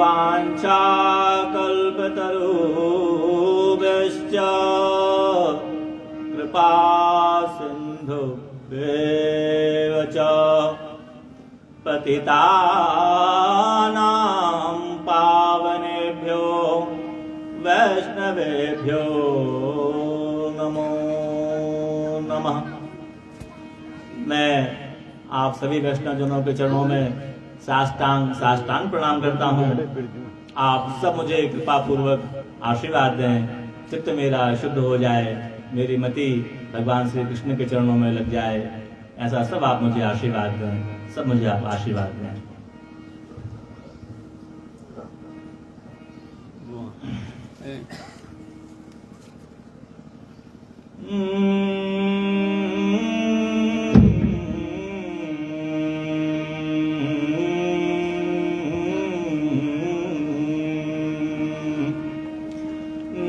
वाञ्छाकल्पतरुभ्यश्च कृपा सिन्धुभ्येव च पतितानां पावनेभ्यो वैष्णवेभ्यो नमो नमः। मैं आप सभी वैष्णवजनों के चरणों में साष्टांग प्रणाम करता हूँ। आप सब मुझे कृपा पूर्वक आशीर्वाद दें, चित्त मेरा शुद्ध हो जाए, मेरी मति भगवान श्री कृष्ण के चरणों में लग जाए। ऐसा सब आप मुझे आशीर्वाद दें, सब मुझे आप आशीर्वाद दें।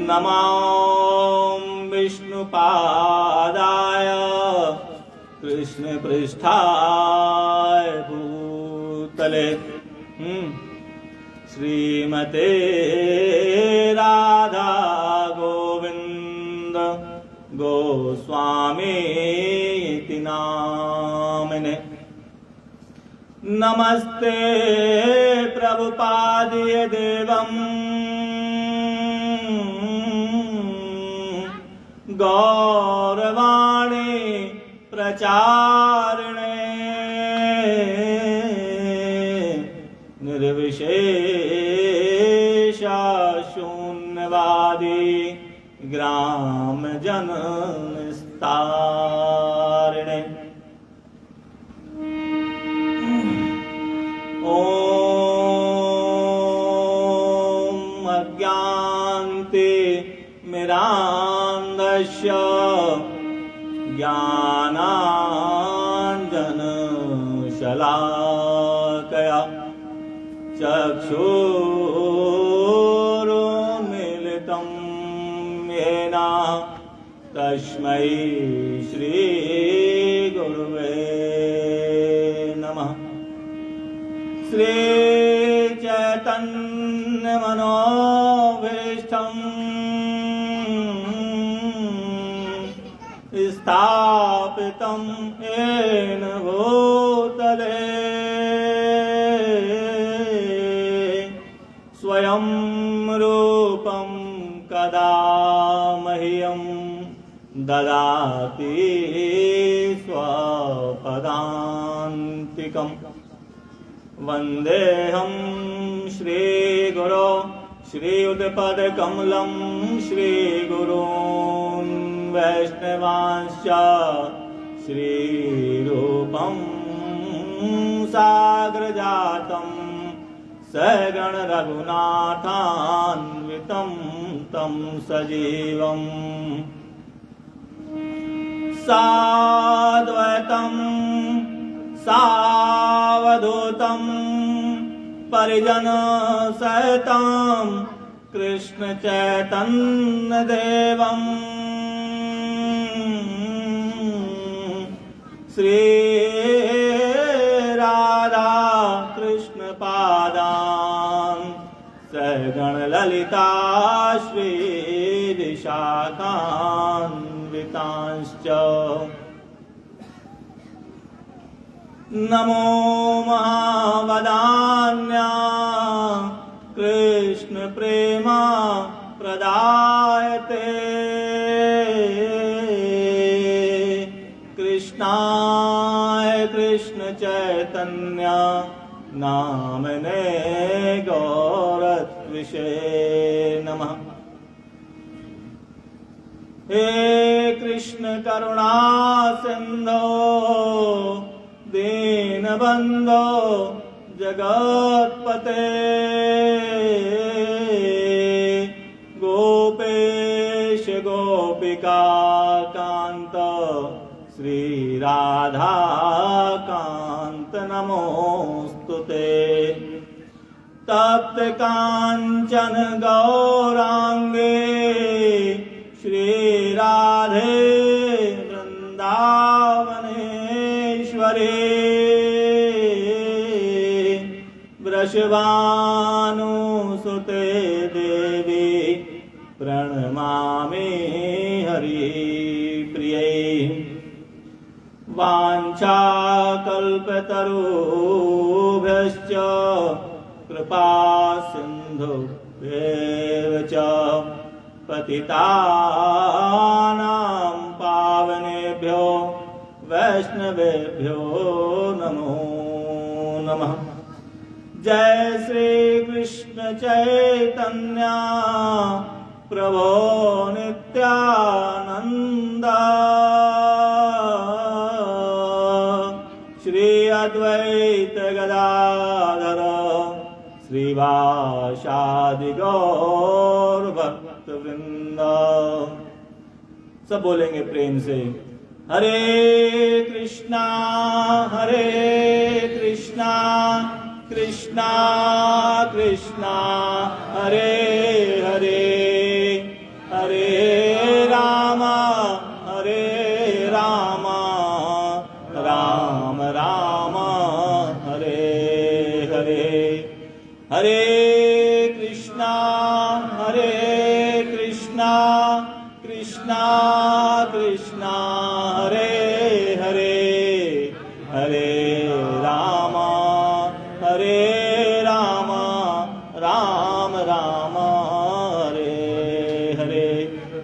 नमो विष्णुपादाय कृष्णपृष्ठाय भूतले श्रीमते राधा गोविंद गोस्वामीति नामिने। नमस्ते प्रभुपादिय देवम् गौरवाणी प्रचारिणे निर्विशेषा शून्यवादी ग्राम जन निस्तारिणे। ओम अज्ञान्ति मिरान्धस्य ज्ञानाञ्जनशलाकया चक्षुरुन्मीलितं येन तस्मै श्रीगुरुवे नमः। श्रीचैतन्यमनोभीष्टं स्थापितं येन भूतले स्वयं रूपं कदा मह्यं ददाति स्वपदान्तिकम्। वन्देऽहं श्रीगुरो श्रीयुतपदकमलं श्रीगुरून् वैष्णवांश्च श्रीरूपं साग्रजातं सगण रघुनाथान्वितं तं सजीवम् साद्वैतं सावधूतं परिजन सहितं कृष्ण चैतन्य देवम् श्री राधा कृष्ण पादान् सगण ललिता श्री विशाखान्वितांश्च। नमो महावदान्या कृष्ण प्रेम प्रदायते कृष्णाय कृष्ण चैतन्य नामने गौरत्विषे नमः। हे कृष्ण करुणा सिंधो दीनबंधो जगत्पते गोपेश गोपिका कांत श्री राधा कांत नमोस्तुते। तप्त कांचन गौरांगे श्री राधे वृंदावनेश्वरी वृषभानु नमामि हरिप्रिये। वाञ्छाकल्पतरुभ्यश्च कृपा सिन्धुभ्येव च पतितानां पावनेभ्यो वैष्णवेभ्यो नमो नमः। जय श्री कृष्ण चैतन्य प्रभो नित्यानंद श्री अद्वैत गदाधर श्रीवासादि गौर भक्त वृंद। सब बोलेंगे प्रेम से हरे कृष्णा कृष्णा कृष्णा हरे हरे हरे राम राम राम हरे हरे। हरे कृष्णा कृष्णा कृष्णा हरे हरे हरे राम राम राम हरे हरे।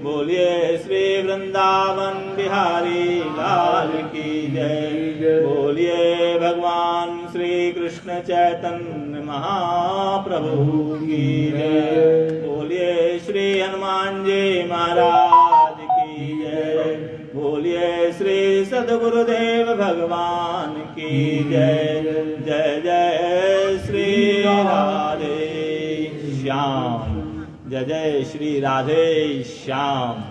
बोलिए श्री वृंदावन बिहारी लाल की जय। बोलिए भगवान श्री कृष्ण चैतन्य महाप्रभु की जय। बोलिए श्री हनुमान जी महाराज की जय। बोलिए श्री सद्गुरुदेव भगवान की जय। जय जय श्री राधे श्याम। जय जय श्री राधे श्याम।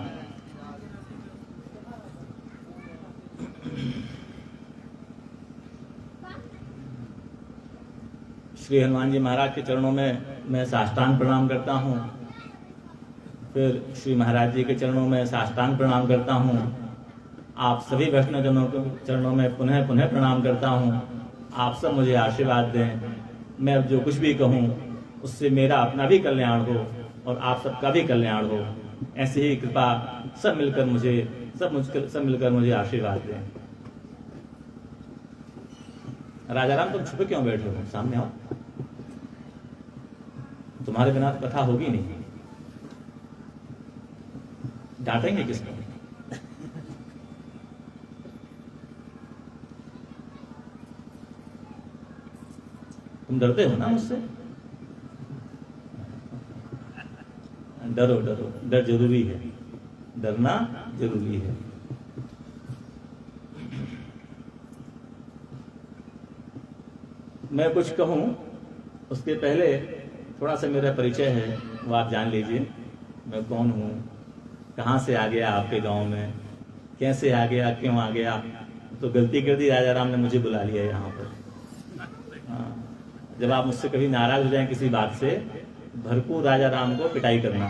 श्री हनुमान जी महाराज के चरणों में मैं साष्टांग प्रणाम करता हूँ। फिर श्री महाराज जी के चरणों में साष्टांग प्रणाम करता हूँ। आप सभी वैष्णवजनों के चरणों में पुनः पुनः प्रणाम करता हूँ। आप सब मुझे आशीर्वाद दें। मैं अब जो कुछ भी कहूँ उससे मेरा अपना भी कल्याण हो और आप सबका भी कल्याण हो। ऐसी ही कृपा सब मिलकर मुझे आशीर्वाद दें। राजा राम तुम छुपे क्यों बैठे हो? सामने आओ। तुम्हारे बिना तो कथा होगी नहीं। डांटेंगे किसको? तुम डरते हो ना मुझसे? डरो डरो, डर जरूरी है, डरना जरूरी है। मैं कुछ कहूं उसके पहले थोड़ा सा मेरा परिचय है, वो आप जान लीजिए। मैं कौन हूँ, कहाँ से आ गया आपके गांव में, कैसे आ गया, क्यों आ गया। तो गलती कर दी, राजा राम ने मुझे बुला लिया यहाँ पर। जब आप मुझसे कभी नाराज हो जाएं किसी बात से, भरपूर राजा राम को पिटाई करना,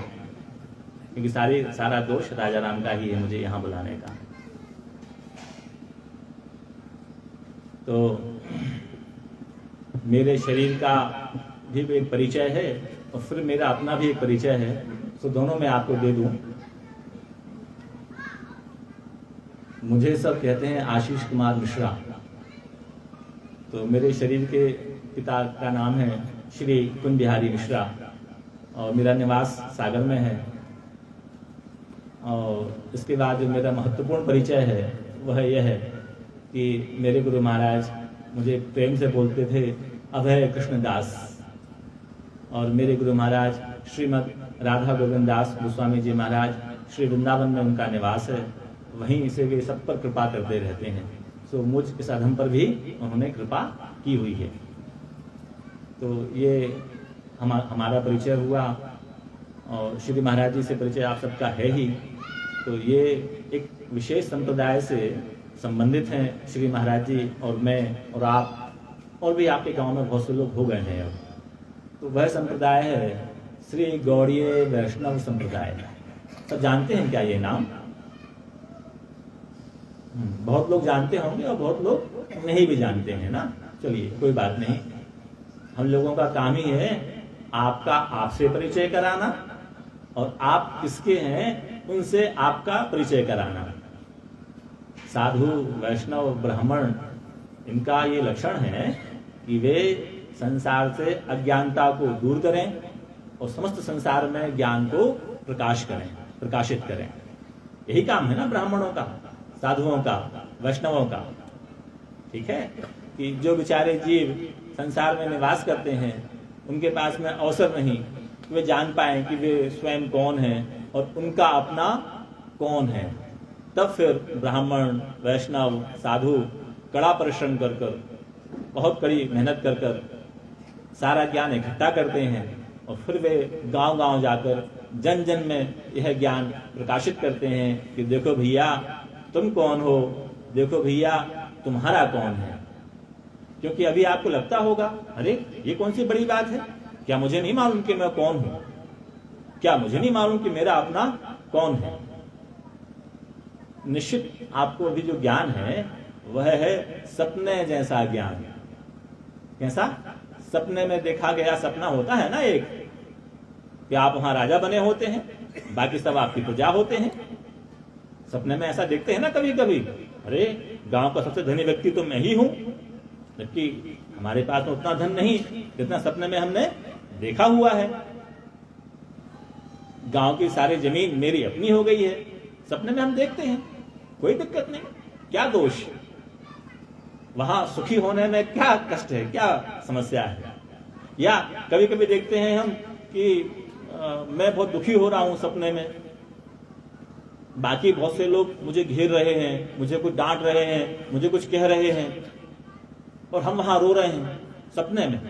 क्योंकि सारा दोष राजा राम का ही है मुझे यहाँ बुलाने का। तो मेरे शरीर का भी एक परिचय है और फिर मेरा अपना भी एक परिचय है, तो दोनों मैं आपको दे दूं। मुझे सब कहते हैं आशीष कुमार मिश्रा। तो मेरे शरीर के पिता का नाम है श्री कुंज बिहारी मिश्रा और मेरा निवास सागर में है। और इसके बाद जो मेरा महत्वपूर्ण परिचय है वह यह है कि मेरे गुरु महाराज मुझे प्रेम से बोलते थे अभय कृष्ण दास, और मेरे गुरु महाराज श्रीमद राधा गोविंद दास गोस्वामी जी महाराज श्री वृंदावन में उनका निवास है। वहीं से वे सब पर कृपा करते रहते हैं। तो मुझ इस अधम पर भी उन्होंने कृपा की हुई है। तो ये हमारा परिचय हुआ और श्री महाराज जी से परिचय आप सबका है ही। तो ये एक विशेष संप्रदाय से संबंधित हैं श्री महाराज जी और मैं और आप, और भी आपके गांव में बहुत से लोग हो गए हैं अब। तो वह संप्रदाय है श्री गौड़ीय वैष्णव संप्रदाय। सब जानते हैं क्या ये नाम? बहुत लोग जानते होंगे और बहुत लोग नहीं भी जानते हैं ना। चलिए कोई बात नहीं, हम लोगों का काम ही है आपका आपसे परिचय कराना और आप किसके हैं उनसे आपका परिचय कराना। साधु, वैष्णव, ब्राह्मण, इनका ये लक्षण है कि वे संसार से अज्ञानता को दूर करें और समस्त संसार में ज्ञान को प्रकाशित करें। यही काम है ना ब्राह्मणों का, साधुओं का, वैष्णवों का। ठीक है कि जो बेचारे जीव संसार में निवास करते हैं, उनके पास में अवसर नहीं कि वे जान पाएं कि वे स्वयं कौन हैं और उनका अपना कौन है। तब फिर ब्राह्मण, वैष्णव, साधु कड़ा परिश्रम कर कर, बहुत कड़ी मेहनत कर कर सारा ज्ञान इकट्ठा करते हैं और फिर वे गांव-गांव जाकर जन जन में यह ज्ञान प्रकाशित करते हैं कि देखो भैया तुम कौन हो, देखो भैया तुम्हारा कौन है। क्योंकि अभी आपको लगता होगा, अरे ये कौन सी बड़ी बात है, क्या मुझे नहीं मालूम कि मैं कौन हूं, क्या मुझे नहीं मालूम कि मेरा अपना कौन है। निश्चित आपको अभी जो ज्ञान है वह है सपने जैसा ज्ञान। कैसा? सपने में देखा गया सपना होता है ना एक, कि आप वहां राजा बने होते हैं, बाकी सब आपकी प्रजा होते हैं। सपने में ऐसा देखते हैं ना कभी कभी, अरे गांव का सबसे धनी व्यक्ति तो मैं ही हूं, जबकि हमारे पास तो उतना धन नहीं जितना सपने में हमने देखा हुआ है। गांव की सारी जमीन मेरी अपनी हो गई है, सपने में हम देखते हैं, कोई दिक्कत नहीं, क्या दोष, वहां सुखी होने में क्या कष्ट है, क्या समस्या है। या कभी कभी देखते हैं हम कि मैं बहुत दुखी हो रहा हूं सपने में, बाकी बहुत से लोग मुझे घेर रहे हैं, मुझे कुछ डांट रहे हैं, मुझे कुछ कह रहे हैं और हम वहां रो रहे हैं सपने में,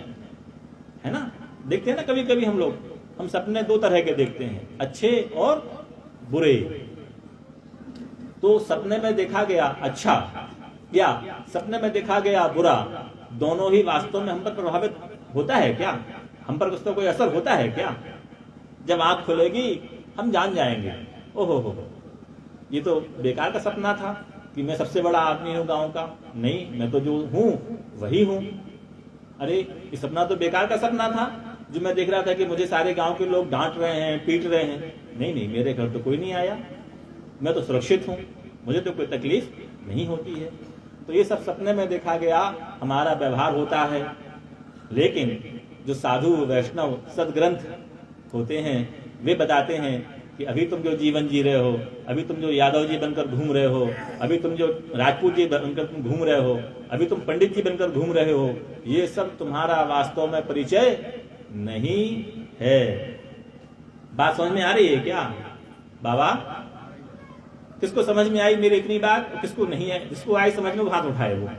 है ना। देखते हैं ना कभी कभी हम लोग, हम सपने दो तरह के देखते हैं, अच्छे और बुरे। तो सपने में देखा गया अच्छा या सपने में देखा गया बुरा, दोनों ही वास्तव में हम पर प्रभावित होता है क्या, हम पर उसका कोई असर होता है क्या। जब आंख खुलेगी हम जान जाएंगे, ओहो ये तो बेकार का सपना था कि मैं सबसे बड़ा आदमी हूं गांव का, नहीं मैं तो जो हूं वही हूं। अरे ये सपना तो बेकार का सपना था, जो मैं देख रहा था कि मुझे सारे गांव के लोग डांट रहे हैं, पीट रहे हैं, नहीं मेरे घर तो कोई नहीं आया, मैं तो सुरक्षित हूं, मुझे तो कोई तकलीफ नहीं होती है। तो ये सब सपने में देखा गया हमारा व्यवहार होता है। लेकिन जो साधु, वैष्णव, सदग्रंथ होते हैं वे बताते हैं कि अभी तुम जो जीवन जी रहे हो, अभी तुम जो यादव जी बनकर घूम रहे हो, अभी तुम जो राजपूत जी बनकर तुम घूम रहे हो, अभी तुम पंडित जी बनकर घूम रहे हो, ये सब तुम्हारा वास्तव में परिचय नहीं है। बात समझ में आ रही है क्या बाबा? किसको समझ में आई मेरी इतनी बात, किसको नहीं है? जिसको आई समझ में वो हाथ उठाए वो।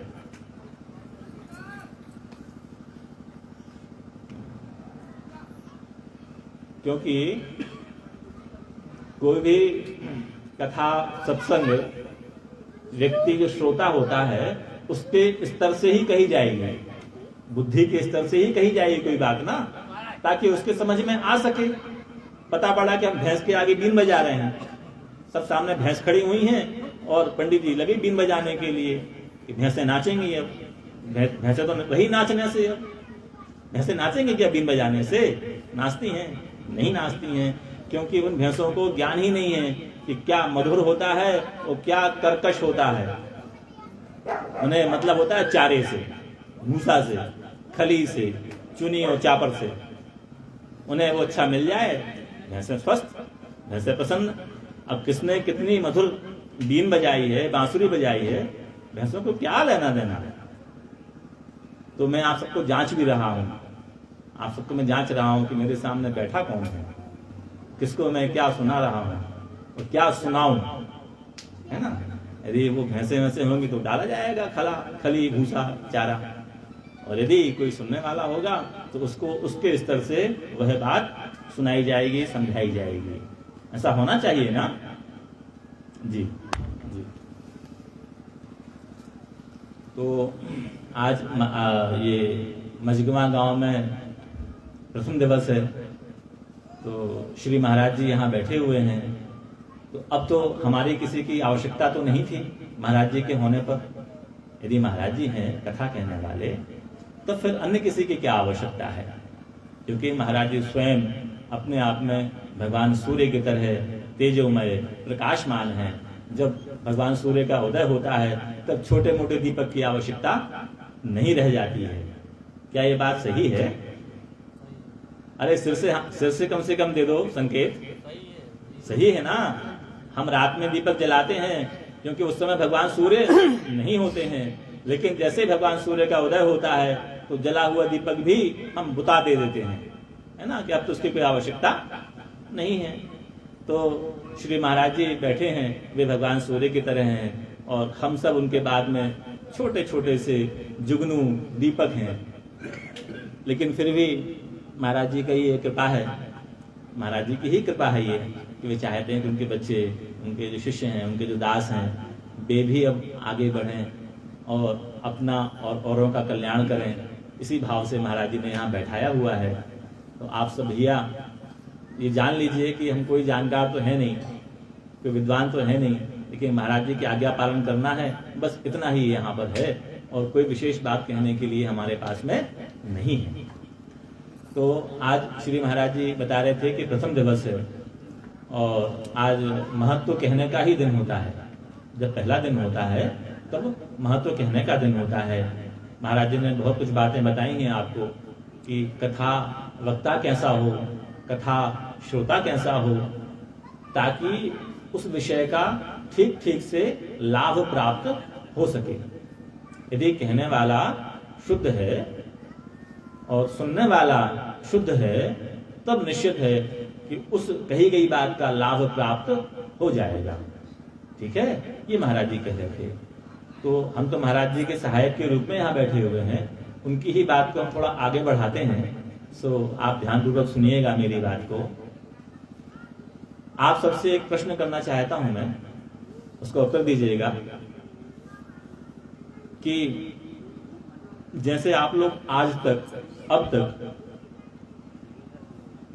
क्योंकि कोई भी कथा, सत्संग व्यक्ति जो श्रोता होता है उसके स्तर से ही कही जाएगी, बुद्धि के स्तर से ही कही जाएगी कोई बात ना, ताकि उसके समझ में आ सके। पता पड़ा कि हम भैंस के आगे बीन बजा रहे हैं, सब सामने भैंस खड़ी हुई हैं और पंडित जी लगे बीन बजाने के लिए कि भैंसें नाचेंगी। अब भैंसें तो वही नाचने से, अब भैंसें नाचेंगी क्या बीन बजाने से? नाचती हैं? नहीं नाचती हैं, क्योंकि उन भैंसों को ज्ञान ही नहीं है कि क्या मधुर होता है और क्या कर्कश होता है। उन्हें मतलब होता है चारे से, भूसा से, खली से, चुनी और चापर से। उन्हें वो अच्छा मिल जाए, भैंसें स्वस्थ, भैंसें प्रसन्न। अब किसने कितनी मधुर बीन बजाई है, बांसुरी बजाई है, भैंसों को क्या लेना देना है। तो मैं आप सबको जांच भी रहा हूं, आप सबको मैं जांच रहा हूं कि मेरे सामने बैठा कौन है, किसको मैं क्या सुना रहा हूं और क्या सुनाऊं, है ना। यदि वो भैंसे वैसे होंगी तो डाला जाएगा खली, भूसा, चारा, और यदि कोई सुनने वाला होगा तो उसको उसके स्तर से वह बात सुनाई जाएगी, समझाई जाएगी। ऐसा होना चाहिए ना जी। तो आज ये मजगवा गांव में प्रथम दिवस है, तो श्री महाराज जी यहाँ बैठे हुए हैं। तो अब तो हमारी किसी की आवश्यकता तो नहीं थी महाराज जी के होने पर। यदि महाराज जी हैं कथा कहने वाले, तो फिर अन्य किसी की क्या आवश्यकता है, क्योंकि महाराज जी स्वयं अपने आप में भगवान सूर्य की तरह तेजोमय प्रकाशमान है। जब भगवान सूर्य का उदय होता है तब छोटे मोटे दीपक की आवश्यकता नहीं रह जाती है। क्या ये बात सही है? अरे सिर से कम से कम दे दो संकेत। सही है ना? हम रात में दीपक जलाते हैं क्योंकि उस समय भगवान सूर्य नहीं होते हैं, लेकिन जैसे भगवान सूर्य का उदय होता है तो जला हुआ दीपक भी हम बुता दे देते हैं, है ना, कि अब तो उसकी कोई आवश्यकता नहीं है। तो श्री महाराज जी बैठे हैं, वे भगवान सूर्य की तरह हैं और हम सब उनके बाद में छोटे छोटे से जुगनू दीपक हैं। लेकिन फिर भी महाराज जी का ये कृपा है, महाराज जी की ही कृपा है ये, कि वे चाहते हैं कि उनके बच्चे, उनके जो शिष्य हैं, उनके जो दास हैं, वे भी अब आगे बढ़ें और अपना और औरों का कल्याण करें। इसी भाव से महाराज जी ने यहाँ बैठाया हुआ है। तो आप सब भैया ये जान लीजिए कि हम कोई जानकार तो है नहीं, कोई विद्वान तो है नहीं, लेकिन महाराज जी की आज्ञा पालन करना है, बस इतना ही यहाँ पर है और कोई विशेष बात कहने के लिए हमारे पास में नहीं है। तो आज श्री महाराज जी बता रहे थे कि प्रथम दिवस है और आज महत्व कहने का ही दिन होता है। जब पहला दिन होता है तब महत्व कहने का दिन होता है। महाराज जी ने बहुत कुछ बातें बताई हैं आपको कि कथा वक्ता कैसा हो, कथा श्रोता कैसा हो, ताकि उस विषय का ठीक ठीक से लाभ प्राप्त हो सके। यदि कहने वाला शुद्ध है और सुनने वाला शुद्ध है तब निश्चित है कि उस कही गई बात का लाभ प्राप्त हो जाएगा। ठीक है, ये महाराज जी कह रहे थे। तो हम तो महाराज जी के सहायक के रूप में यहाँ बैठे हुए हैं, उनकी ही बात को हम थोड़ा आगे बढ़ाते हैं। सो आप ध्यानपूर्वक सुनिएगा मेरी बात को। आप सबसे एक प्रश्न करना चाहता हूं मैं, उसका उत्तर दीजिएगा कि जैसे आप लोग आज तक अब तक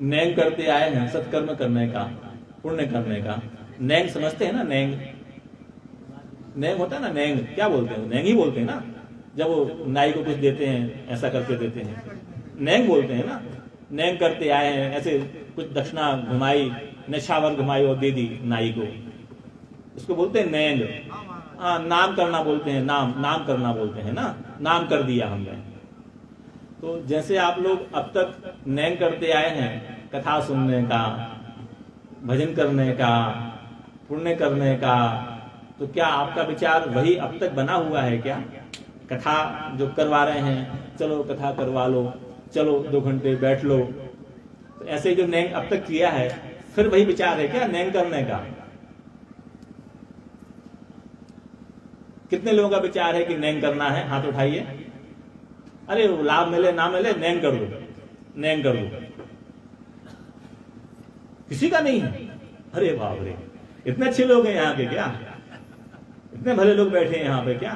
नैंग करते आए हैं, सत्कर्म करने का, पुण्य करने का। नैंग समझते हैं ना? नैंग होता है ना, नैंग क्या बोलते हैं? नैंग ही बोलते हैं ना, जब वो नाई को कुछ देते हैं, ऐसा करके देते हैं, नैंग बोलते हैं ना। नैंग करते आए हैं, ऐसे कुछ दक्षिणा घुमाई, नशावर घुमाई और दे दी नाई को, उसको बोलते हैं नैंग। हाँ, नाम करना बोलते हैं, नाम करना बोलते हैं ना, नाम कर दिया हमने। तो जैसे आप लोग अब तक नैंग करते आए हैं, कथा सुनने का, भजन करने का, पुण्य करने का, तो क्या आपका विचार वही अब तक बना हुआ है क्या? कथा जो करवा रहे हैं, चलो कथा करवा लो, चलो 2 घंटे बैठ लो, तो ऐसे जो नैंग अब तक किया है, फिर वही विचार है क्या नैंग करने का? कितने लोगों का विचार है कि नैंग करना है? हाथ उठाइए। अरे लाभ मिले ना मिले नैंग कर दो, नैंग कर दो। किसी का नहीं है? अरे बाप रे, इतने अच्छे लोग हैं यहाँ के क्या? इतने भले लोग बैठे हैं यहाँ पे क्या?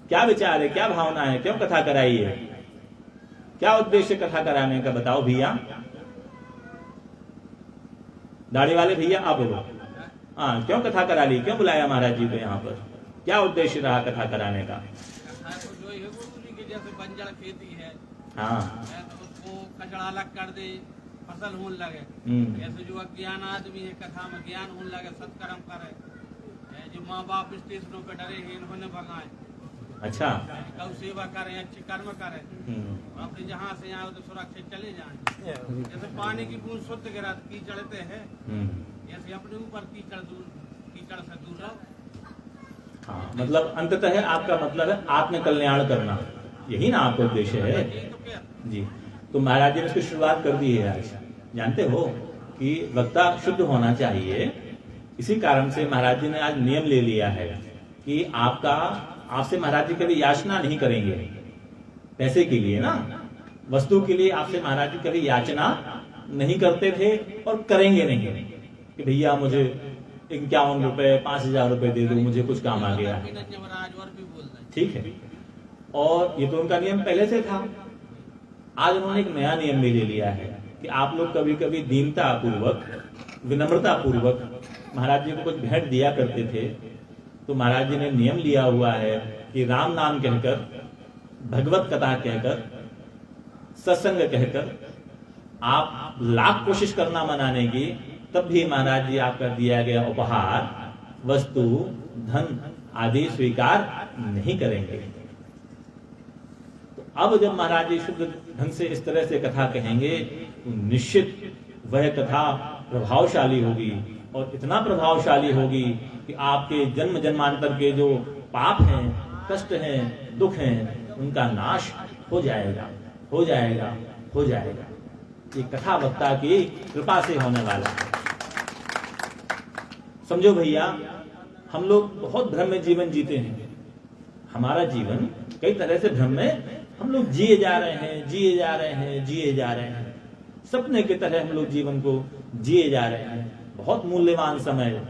क्या विचार है, क्या भावना है, क्यों कथा कराई है? क्या उद्देश्य कथा कराने का बताओ भैया। दाढ़ी वाले भैया आप बोलो। हाँ, क्यों कथा करा ली, क्यों बुलाया महाराज जी को यहाँ पर? क्या उद्देश्य रहा कथा कराने का? जैसे बंजर खेती है, हाँ, तो उसको कचड़ा अलग कर दे, फसल होने लगे। ऐसे जो अज्ञान आदमी है, कथा में ज्ञान होने लगे, सत्कर्म करे। जो माँ बाप स्टेशनों पे डरे हैं, इन्होंने भगाए। अच्छा, गौ सेवा करें, अच्छे कर्म करें, अपने जहाँ से यहाँ तो सुरक्षित चले जाएं। जैसे पानी की बूंद शुद्ध गिरा कीचड़ते हैं, जैसे अपने ऊपर कीचड़ से दूर रहो। हाँ, मतलब अंततः आपका मतलब है आत्म कल्याण करना, यही ना आपका उद्देश्य है जी। तो महाराज जी ने इसकी शुरुआत कर दी है आज। जानते हो कि वक्ता शुद्ध होना चाहिए, इसी कारण से महाराज जी ने आज नियम ले लिया है कि आपसे महाराज जी कभी याचना नहीं करेंगे पैसे के लिए ना, वस्तु के लिए आपसे महाराज जी कभी याचना नहीं करते थे और करेंगे नहीं कि भैया मुझे 51 रुपए 5000 रुपए दे दो, मुझे कुछ काम आ गया है। ठीक है, और ये तो उनका नियम पहले से था। आज उन्होंने एक नया नियम भी ले लिया है कि आप लोग कभी कभी दीनता पूर्वक, विनम्रता पूर्वक महाराज जी को कुछ भेंट दिया करते थे। तो महाराज जी ने नियम लिया हुआ है कि राम नाम कहकर, भगवत कथा कहकर, सत्संग कहकर आप लाख कोशिश करना मनाने की, तब भी महाराज जी आपका दिया गया उपहार, वस्तु, धन आदि स्वीकार नहीं करेंगे। तो अब जब महाराज जी शुद्ध ढंग से इस तरह से कथा कहेंगे तो निश्चित वह कथा प्रभावशाली होगी, और इतना प्रभावशाली होगी कि आपके जन्म जन्मांतर के जो पाप हैं, कष्ट हैं, दुख हैं, उनका नाश हो जाएगा, हो जाएगा, हो जाएगा। ये कथा वक्ता की कृपा से होने वाला है। समझो भैया, हम लोग बहुत भ्रम में जीवन जीते हैं। हमारा जीवन कई तरह से भ्रम में हम लोग जिए जा रहे हैं, जिए जा रहे हैं, जिए जा रहे हैं। सपने की तरह हम लोग जीवन को जिए जा रहे हैं। बहुत मूल्यवान समय,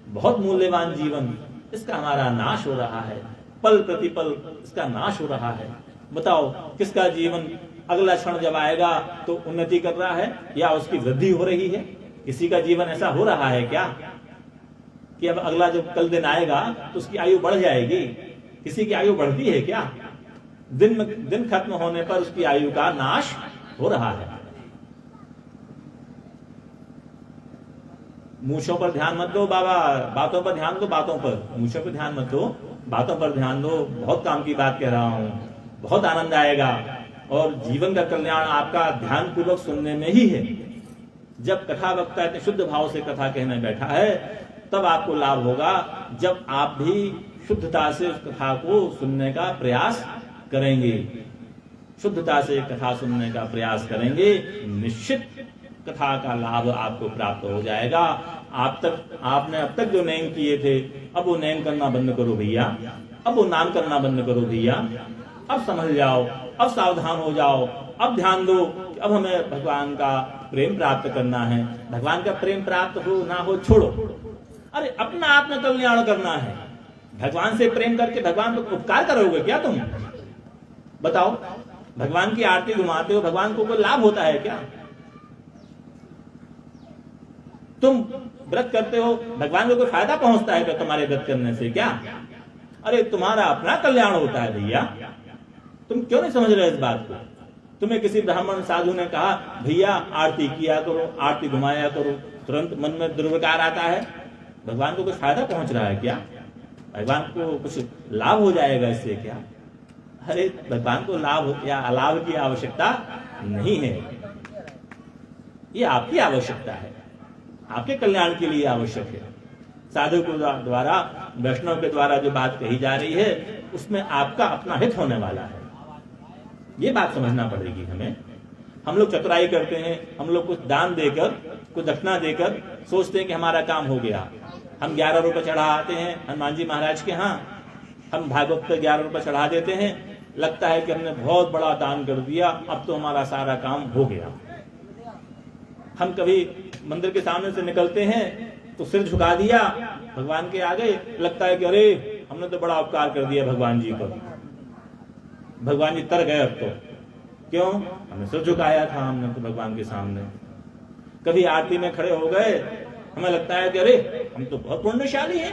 बहुत मूल्यवान जीवन, इसका हमारा नाश हो रहा है। पल प्रतिपल इसका नाश हो रहा है। बताओ, किसका जीवन अगला क्षण जब आएगा तो उन्नति कर रहा है या उसकी वृद्धि हो रही है? किसी का जीवन ऐसा हो रहा है क्या कि अब अगला जब कल दिन आएगा तो उसकी आयु बढ़ जाएगी? किसी की आयु बढ़ती है क्या? दिन खत्म होने पर उसकी आयु का नाश हो रहा है। मूछों पर ध्यान मत दो बाबा, बातों पर ध्यान दो, बातों पर। मूछों पर ध्यान मत दो, बातों पर ध्यान दो। बहुत काम की बात कह रहा हूं, बहुत आनंद आएगा, और जीवन का कल्याण आपका ध्यान पूर्वक सुनने में ही है। जब कथा वक्ता इतने शुद्ध भाव से कथा कहने बैठा है, तब आपको लाभ होगा। जब आप भी शुद्धता से उस कथा को सुनने का प्रयास करेंगे, शुद्धता से कथा सुनने का प्रयास करेंगे, निश्चित कथा का लाभ आपको प्राप्त हो जाएगा। आपने अब तक जो नैंग किए थे, अब वो नैंग करना बंद करो भैया, अब वो नाम करना बंद करो भैया। अब समझ जाओ, अब सावधान हो जाओ, अब ध्यान दो कि अब हमें भगवान का प्रेम प्राप्त करना है। भगवान का प्रेम प्राप्त हो ना हो छोड़ो, अरे अपना आत्म कल्याण करना है। भगवान से प्रेम करके भगवान को उपकार करोगे क्या तुम? बताओ, भगवान की आरती घुमाते हो, भगवान को कोई लाभ होता है क्या? तुम व्रत करते हो, भगवान को कोई फायदा पहुंचता है क्या तुम्हारे व्रत करने से? क्या अरे तुम्हारा अपना कल्याण होता है भैया। तुम क्यों नहीं समझ रहे इस बात को? तुम्हें किसी ब्राह्मण साधु ने कहा भैया आरती किया करो, आरती घुमाया करो, तुरंत मन में दुर्विकार आता है। भगवान को कुछ फायदा पहुंच रहा है क्या? भगवान को कुछ लाभ हो जाएगा इससे क्या? अरे भगवान को लाभ या अलाभ की आवश्यकता नहीं है। ये आपकी आवश्यकता है, आपके कल्याण के लिए आवश्यक है। साधु के द्वारा, वैष्णव के द्वारा जो बात कही जा रही है, उसमें आपका अपना हित होने वाला है। ये बात समझना पड़ेगी हमें। हम लोग चतुराई करते हैं, हम लोग कुछ दान देकर, कुछ दक्षिणा देकर सोचते हैं कि हमारा काम हो गया। हम 11 रुपए चढ़ा आते हैं हनुमान जी महाराज के यहाँ, हम भागवत पे 11 रुपए चढ़ा देते हैं, लगता है कि हमने बहुत बड़ा दान कर दिया, अब तो हमारा सारा काम हो गया। हम कभी मंदिर के सामने से निकलते हैं तो सिर झुका दिया भगवान के आगे, लगता है कि अरे हमने तो बड़ा उपकार कर दिया भगवान जी पर, भगवान जी तर गए अब तो। क्यों? हमने सिर झुकाया था हमने तो भगवान के सामने। कभी आरती में खड़े हो गए, हमें लगता है कि अरे हम तो बहुत पुण्यशाली हैं,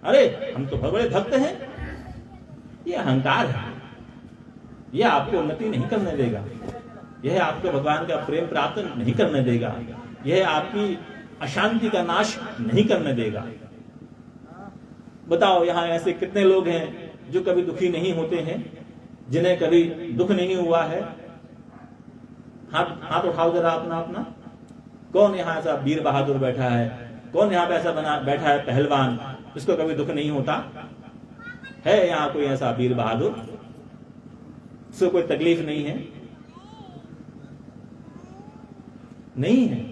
अरे हम तो बहुत बड़े भक्त हैं। ये अहंकार है, यह आपको उन्नति नहीं करने देगा, यह आपको भगवान का प्रेम प्राप्त नहीं करने देगा, यह आपकी अशांति का नाश नहीं करने देगा। बताओ, यहाँ ऐसे कितने लोग हैं जो कभी दुखी नहीं होते हैं, जिन्हें कभी दुख नहीं हुआ है? हाथ उठाओ जरा अपना अपना। कौन यहाँ ऐसा वीर बहादुर बैठा है? कौन यहाँ पे ऐसा बना बैठा है पहलवान, जिसको कभी दुख नहीं होता है? यहाँ कोई ऐसा वीर बहादुर, इसको कोई तकलीफ नहीं है? नहीं है।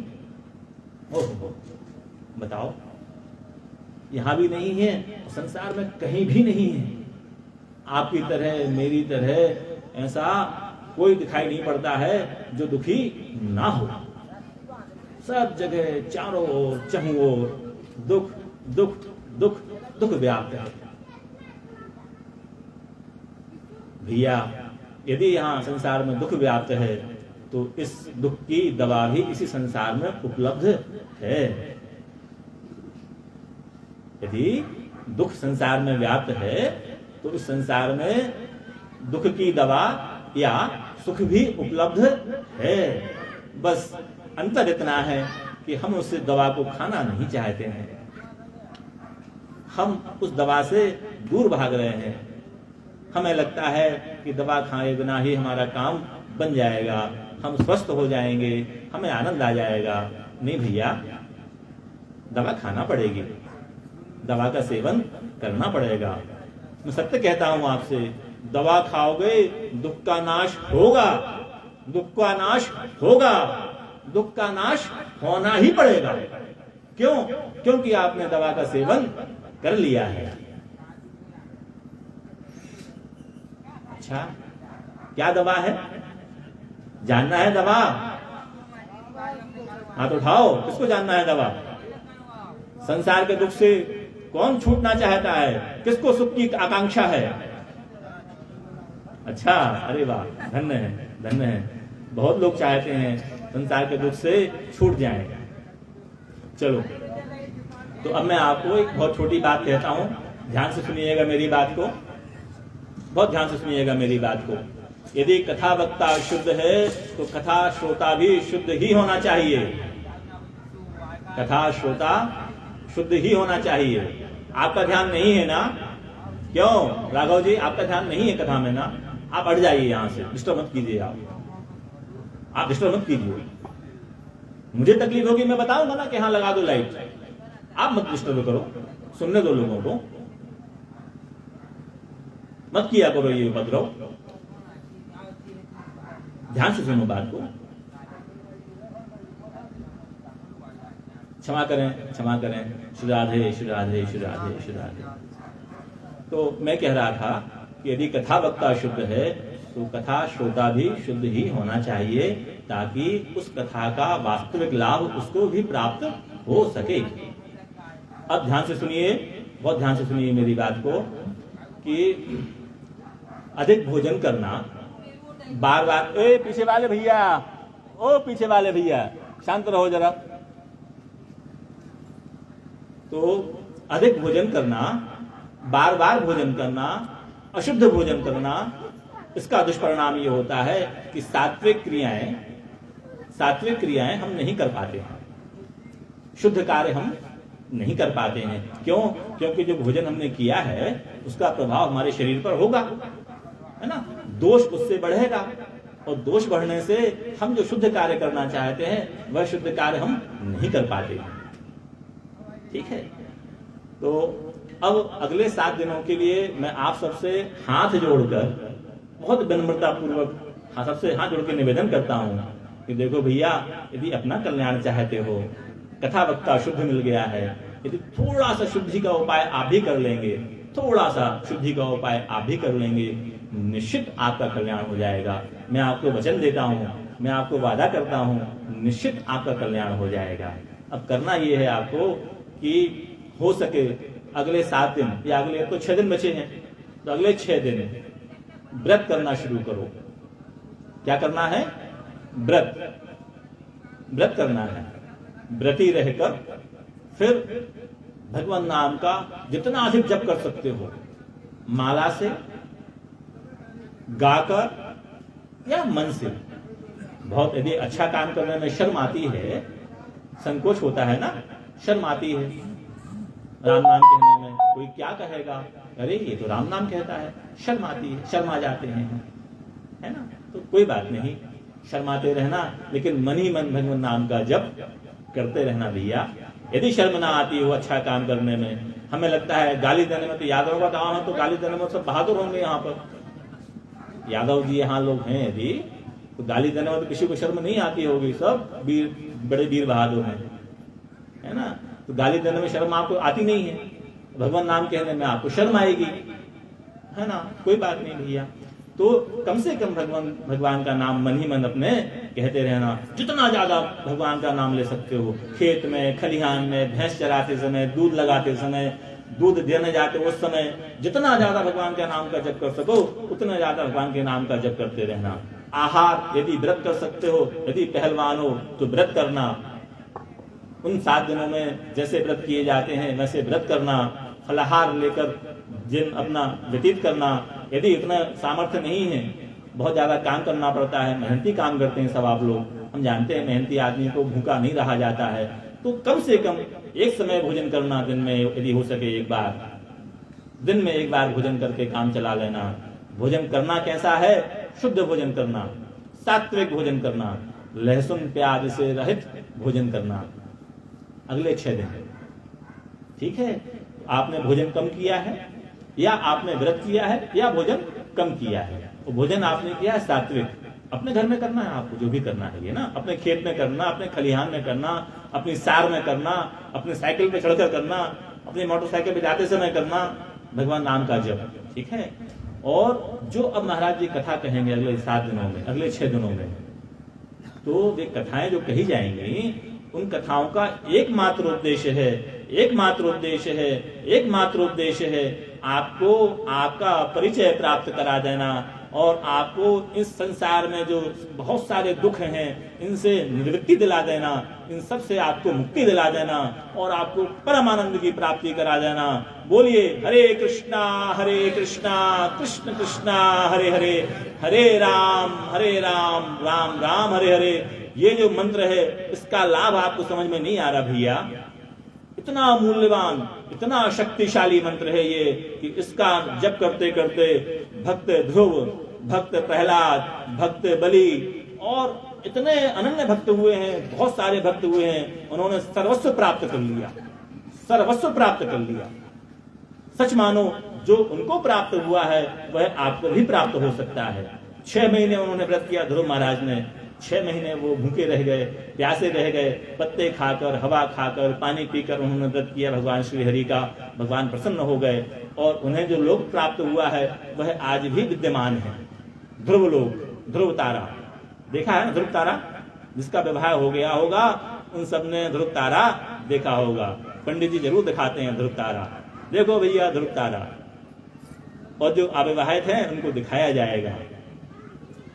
ओहो, बताओ, यहां भी नहीं है, संसार में कहीं भी नहीं है। आपकी तरह, मेरी तरह ऐसा कोई दिखाई नहीं पड़ता है जो दुखी ना हो। सब जगह चारों ओर, चहुं ओर दुख दुख दुख दुख व्याप्त है। भैया, यदि यहाँ संसार में दुख व्याप्त है तो इस दुख की दवा भी इसी संसार में उपलब्ध है। यदि दुख संसार में व्याप्त है तो इस संसार में दुख की दवा या सुख भी उपलब्ध है। बस अंतर इतना है कि हम उस दवा को खाना नहीं चाहते हैं, हम उस दवा से दूर भाग रहे हैं। हमें लगता है कि दवा खाए बिना ही हमारा काम बन जाएगा, हम स्वस्थ हो जाएंगे, हमें आनंद आ जाएगा। नहीं भैया, दवा खाना पड़ेगी, दवा का सेवन करना पड़ेगा। मैं सत्य कहता हूं आपसे, दवा खाओगे दुख का नाश होगा, दुख का नाश होगा, दुख का नाश होना ही पड़ेगा। क्यों? क्योंकि आपने दवा का सेवन कर लिया है। अच्छा, क्या दवा है? जानना है दवा? हाथ उठाओ, किसको जानना है दवा? संसार के दुख से कौन छूटना चाहता है? किसको सुख की आकांक्षा है? अच्छा, अरे वाह, धन्य है, धन्य है। बहुत लोग चाहते हैं संसार के दुख से छूट जाएं। चलो, तो अब मैं आपको एक बहुत छोटी बात कहता हूं, ध्यान से सुनिएगा मेरी बात को, बहुत ध्यान से सुनिएगा मेरी बात को। यदि कथा वक्ता शुद्ध है तो कथा श्रोता भी शुद्ध ही होना चाहिए। कथा श्रोता शुद्ध ही होना चाहिए। आपका ध्यान नहीं है ना? क्यों राघव जी, आपका ध्यान नहीं है कथा में ना? आप हट जाइए यहां से, डिस्टर्ब मत कीजिए। आप डिस्टर्ब मत कीजिए। मुझे तकलीफ होगी, मैं बताऊंगा ना कि हाँ लगा दो लाइट, आप मत डिस्टर्ब करो, सुनने दो लोगों को, मत किया करो ये उपद्रव। ध्यान से सुनो बात को। क्षमा करें, क्षमा करें, श्री राधे, श्री राधे, श्री राधे, श्री राधे। तो मैं कह रहा था कि यदि कथा वक्ता शुद्ध है तो कथा श्रोता भी शुद्ध ही होना चाहिए, ताकि उस कथा का वास्तविक लाभ उसको भी प्राप्त हो सके। अब ध्यान से सुनिए, बहुत ध्यान से सुनिए मेरी बात को, कि अधिक भोजन करना, बार बार, ए पीछे वाले भैया, ओ पीछे वाले भैया, शांत रहो जरा। तो अधिक भोजन करना, बार बार भोजन करना, अशुद्ध भोजन करना, इसका दुष्परिणाम ये होता है कि सात्विक क्रियाएं हम नहीं कर पाते हैं, शुद्ध कार्य हम नहीं कर पाते हैं। क्यों? क्योंकि जो भोजन हमने किया है उसका प्रभाव हमारे शरीर पर होगा, है ना? दोष उससे बढ़ेगा, और दोष बढ़ने से हम जो शुद्ध कार्य करना चाहते हैं वह शुद्ध कार्य हम नहीं कर पाते। ठीक है? तो अब अगले 7 दिनों के लिए मैं आप सबसे हाथ जोड़कर, बहुत विनम्रता पूर्वक सबसे हाथ जोड़ के निवेदन करता हूं कि देखो भैया, यदि अपना कल्याण चाहते हो, कथा वक्ता शुद्ध मिल गया है, यदि थोड़ा सा शुद्धि का उपाय आप भी कर लेंगे, थोड़ा सा शुद्धि का उपाय आप भी कर लेंगे, निश्चित आपका कल्याण हो जाएगा। मैं आपको वचन देता हूं, मैं आपको वादा करता हूं, निश्चित आपका कल्याण हो जाएगा। अब करना यह है आपको कि हो सके अगले 7 दिन या अगले तो 6 दिन बचे हैं, तो अगले 6 दिन व्रत करना शुरू करो। क्या करना है? व्रत करना है। व्रती रहकर फिर भगवान नाम का जितना अधिक जप कर सकते हो, माला से, गाकर या मन से। बहुत यदि अच्छा काम करने में शर्म आती है, संकोच होता है ना, शर्म आती है राम नाम कहने में, कोई क्या कहेगा, अरे ये तो राम नाम कहता है, शर्म आती है, शर्मा जाते हैं, है ना? तो कोई बात नहीं, शर्माते रहना, लेकिन मन ही मन भगवान नाम का जप करते रहना भैया। यदि शर्म ना आती हो अच्छा काम करने में, हमें लगता है गाली देने में, तो यादव का गांव है तो गाली देने में सब बहादुर होंगे, यहाँ पर यादव जी यहाँ लोग हैं, यदि तो गाली देने में तो किसी को शर्म नहीं आती होगी, सब बड़े वीर बहादुर हैं, है ना? तो गाली देने में शर्म आपको आती नहीं है, भगवान नाम कहने में आपको शर्म आएगी, है ना? कोई बात नहीं भैया। तो कम से कम भगवान का नाम मन ही मन अपने कहते रहना। जितना ज्यादा भगवान का नाम ले सकते हो, खेत में, खलिहान में, भैंस चराते समय, दूध लगाते समय, दूध देने जाते उस समय, जितना ज्यादा भगवान के नाम का जप कर सको उतना ज्यादा भगवान के नाम का जप करते रहना। आहार यदि व्रत कर सकते हो, यदि पहलवान हो तो व्रत करना। उन 7 दिनों में जैसे व्रत किए जाते हैं वैसे व्रत करना, फलाहार लेकर दिन अपना व्यतीत करना। यदि इतना सामर्थ्य नहीं है, बहुत ज्यादा काम करना पड़ता है, मेहनती काम करते हैं सब आप लोग, हम जानते हैं मेहनती आदमी को भूखा नहीं रहा जाता है, तो कम से कम एक समय भोजन करना दिन में, यदि हो सके एक बार, दिन में एक बार भोजन करके काम चला लेना। भोजन करना कैसा है? शुद्ध भोजन करना, सात्विक भोजन करना, लहसुन प्याज से रहित भोजन करना अगले 6 दिन। ठीक है, आपने भोजन कम किया है या आपने व्रत किया है या भोजन कम किया है, तो भोजन आपने किया है सात्विक, अपने घर में करना है आपको, जो भी करना है ये ना, अपने खेत में करना, अपने खलिहान में करना, अपनी सार में करना, अपने साइकिल पे चढ़कर करना, अपनी मोटरसाइकिल पे जाते समय करना, भगवान नाम का जप। ठीक है, और जो अब महाराज जी कथा कहेंगे अगले 7 दिनों में, अगले 6 दिनों में, तो वे कथाएं जो कही जाएंगी उन कथाओं का एकमात्र उद्देश्य है, एकमात्र उद्देश्य है, एकमात्र उद्देश्य है आपको आपका परिचय प्राप्त करा देना और आपको इस संसार में जो बहुत सारे दुख हैं इनसे निवृत्ति दिला देना, इन सब से आपको मुक्ति दिला देना और आपको परम आनंद की प्राप्ति करा देना। बोलिए हरे कृष्णा कृष्ण कृष्णा हरे हरे, हरे राम राम राम हरे हरे। ये जो मंत्र है इसका लाभ आपको समझ में नहीं आ रहा भैया, इतना मूल्यवान, इतना शक्तिशाली मंत्र है ये कि इसका जप करते करते भक्त ध्रुव, भक्त प्रहलाद, भक्त बलि और इतने अनन्य भक्त हुए हैं, बहुत सारे भक्त हुए हैं, उन्होंने सर्वस्व प्राप्त कर लिया, सर्वस्व प्राप्त कर लिया। सच मानो जो उनको प्राप्त हुआ है वह आपको भी प्राप्त हो सकता है। 6 महीने उन्होंने व्रत किया ध्रुव महाराज ने, 6 महीने वो भूखे रह गए, प्यासे रह गए, पत्ते खाकर, हवा खाकर, पानी पीकर उन्होंने व्रत किया भगवान श्री हरि का। भगवान प्रसन्न हो गए और उन्हें जो लोक प्राप्त हुआ है वह आज भी विद्यमान है। ध्रुव लोक, ध्रुव तारा देखा है ना, ध्रुव तारा जिसका विवाह हो गया होगा उन सब ने ध्रुव तारा देखा होगा। पंडित जी जरूर दिखाते हैं ध्रुव तारा, देखो भैया ध्रुव तारा, और जो अविवाहित हैं उनको दिखाया जाएगा,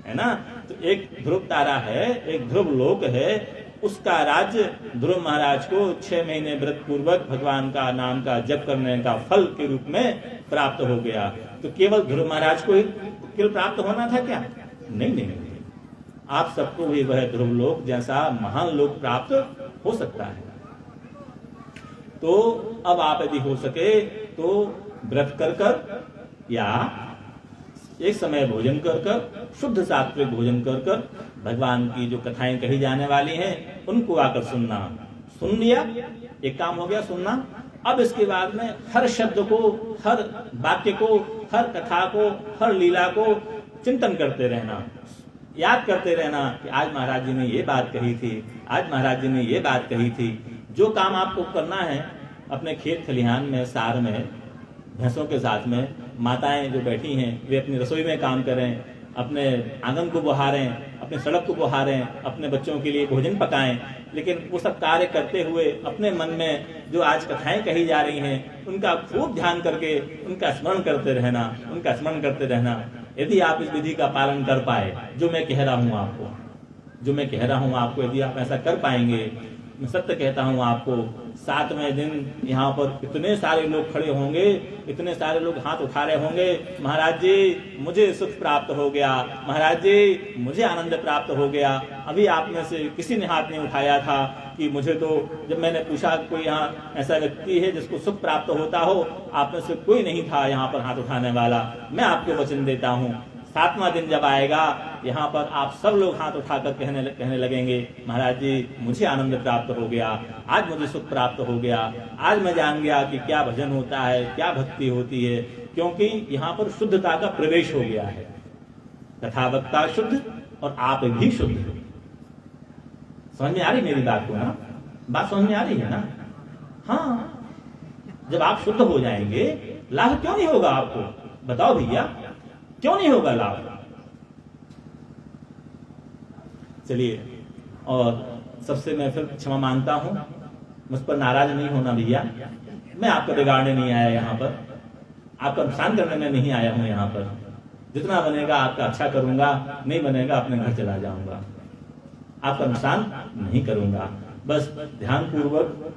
है ना। तो एक ध्रुव तारा है, एक ध्रुव लोक है, उसका राज्य ध्रुव महाराज को 6 महीने व्रत पूर्वक भगवान का नाम का जप करने का फल के रूप में प्राप्त हो गया। तो केवल ध्रुव महाराज को ही केवल प्राप्त होना था क्या? नहीं, आप सबको भी वह ध्रुव लोक जैसा महान लोक प्राप्त हो सकता है। तो अब आप यदि हो सके तो व्रत कर कर या एक समय भोजन कर कर, शुद्ध सात्विक भोजन कर कर, भगवान की जो कथाएं कही जाने वाली हैं उनको आकर सुनना। सुन लिया, एक काम हो गया सुनना। अब इसके बाद में हर शब्द को, हर वाक्य को, हर कथा को, हर लीला को चिंतन करते रहना, याद करते रहना कि आज महाराज जी ने ये बात कही थी, आज महाराज जी ने ये बात कही थी। जो काम आपको करना है अपने खेत खलिहान में, सार में, भैंसों के साथ में, माताएं जो बैठी हैं वे अपनी रसोई में काम करें, अपने आंगन को बहारें, अपने सड़क को बहारें, अपने बच्चों के लिए भोजन पकाएं, लेकिन वो सब कार्य करते हुए अपने मन में जो आज कथाएं कही जा रही हैं उनका खूब ध्यान करके उनका स्मरण करते रहना, उनका स्मरण करते रहना। यदि आप इस विधि का पालन कर पाए, जो मैं कह रहा हूँ आपको, जो मैं कह रहा हूँ आपको, यदि आप ऐसा कर पाएंगे, मैं सत्य कहता हूँ आपको, 7वें दिन यहाँ पर इतने सारे लोग खड़े होंगे, इतने सारे लोग हाथ उठा रहे होंगे, महाराज जी मुझे सुख प्राप्त हो गया, महाराज जी मुझे आनंद प्राप्त हो गया। अभी आप में से किसी ने हाथ नहीं उठाया था कि मुझे तो, जब मैंने पूछा कोई यहाँ ऐसा व्यक्ति है जिसको सुख प्राप्त होता हो, आप में से कोई नहीं था यहाँ पर हाथ उठाने वाला। मैं आपको वचन देता हूँ 7वां दिन जब आएगा यहाँ पर आप सब लोग हाथ उठाकर कहने लगेंगे, महाराज जी मुझे आनंद प्राप्त हो गया, आज मुझे सुख प्राप्त हो गया, आज मैं जान गया कि क्या भजन होता है, क्या भक्ति होती है, क्योंकि यहाँ पर शुद्धता का प्रवेश हो गया है। कथावक्ता शुद्ध और आप भी शुद्ध। समझ में आ रही मेरी बात को ना? बात समझ में आ रही है ना? हाँ, जब आप शुद्ध हो जाएंगे लाभ क्यों नहीं होगा आपको? बताओ भैया, क्यों नहीं होगा लाभ? चलिए, और सबसे मैं फिर क्षमा मांगता हूं, मुझ पर नाराज नहीं होना भैया, मैं आपका बिगाड़ने नहीं आया यहाँ पर, आपका नुकसान करने में नहीं आया हूं यहाँ पर। जितना बनेगा आपका अच्छा करूंगा, नहीं बनेगा अपने घर चला जाऊंगा, आपका नुकसान नहीं करूंगा। बस ध्यान पूर्वक,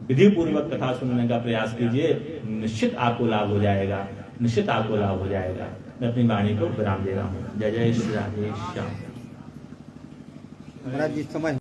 विधि पूर्वक कथा सुनने का प्रयास कीजिए, निश्चित आपको लाभ हो जाएगा, निश्चित आपको लाभ हो जाएगा। मैं अपनी वाणी को विराम दे रहा हूँ। जय जय श्री राधे श्याम। महाराज जी समय